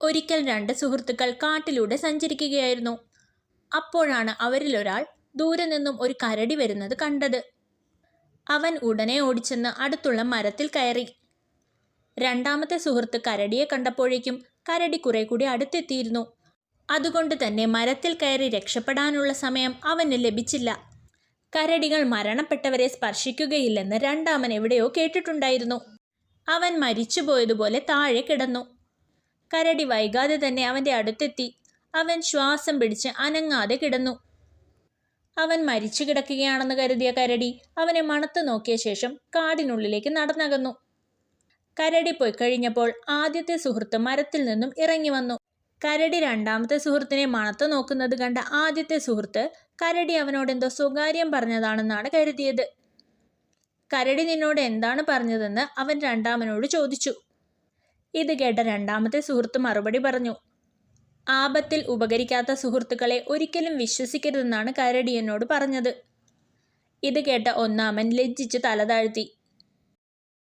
ഒരിക്കൽ രണ്ട് സുഹൃത്തുക്കൾ കാട്ടിലൂടെ സഞ്ചരിക്കുകയായിരുന്നു. അപ്പോഴാണ് അവരിലൊരാൾ ദൂരെ നിന്നും ഒരു കരടി വരുന്നത് കണ്ടത്. അവൻ ഉടനെ ഓടിച്ചെന്ന് അടുത്തുള്ള മരത്തിൽ കയറി. രണ്ടാമത്തെ സുഹൃത്ത് കരടിയെ കണ്ടപ്പോഴേക്കും കരടി കുറെ കൂടി അടുത്തെത്തിയിരുന്നു. അതുകൊണ്ട് തന്നെ മരത്തിൽ കയറി രക്ഷപ്പെടാനുള്ള സമയം അവന് ലഭിച്ചില്ല. കരടികൾ മരണപ്പെട്ടവരെ സ്പർശിക്കുകയില്ലെന്ന് രണ്ടാമൻ എവിടെയോ കേട്ടിട്ടുണ്ടായിരുന്നു. അവൻ മരിച്ചുപോയതുപോലെ താഴെ കിടന്നു. കരടി വൈകാതെ തന്നെ അവൻ്റെ അടുത്തെത്തി. അവൻ ശ്വാസം പിടിച്ച് അനങ്ങാതെ കിടന്നു. അവൻ മരിച്ചു കിടക്കുകയാണെന്ന് കരുതിയ കരടി അവനെ മണത്തു നോക്കിയ ശേഷം കാടിനുള്ളിലേക്ക് നടന്നകന്നു. കരടി പോയി കഴിഞ്ഞപ്പോൾ ആദ്യത്തെ സുഹൃത്ത് മരത്തിൽ നിന്നും ഇറങ്ങി വന്നു. കരടി രണ്ടാമത്തെ സുഹൃത്തിനെ മണത്തു നോക്കുന്നത് കണ്ട ആദ്യത്തെ സുഹൃത്ത് കരടി അവനോടെന്തോ സ്വകാര്യം പറഞ്ഞതാണെന്നാണ് കരുതിയത്. കരടി നിന്നോട് എന്താണ് പറഞ്ഞതെന്ന് അവൻ രണ്ടാമനോട് ചോദിച്ചു. ഇത് കേട്ട രണ്ടാമത്തെ സുഹൃത്ത് മറുപടി പറഞ്ഞു, ആപത്തിൽ ഉപകരിക്കാത്ത സുഹൃത്തുക്കളെ ഒരിക്കലും വിശ്വസിക്കരുതെന്നാണ് കരടി എന്നോട് പറഞ്ഞത്. ഇത് കേട്ട ഒന്നാമൻ ലജ്ജിച്ച് തല താഴ്ത്തി.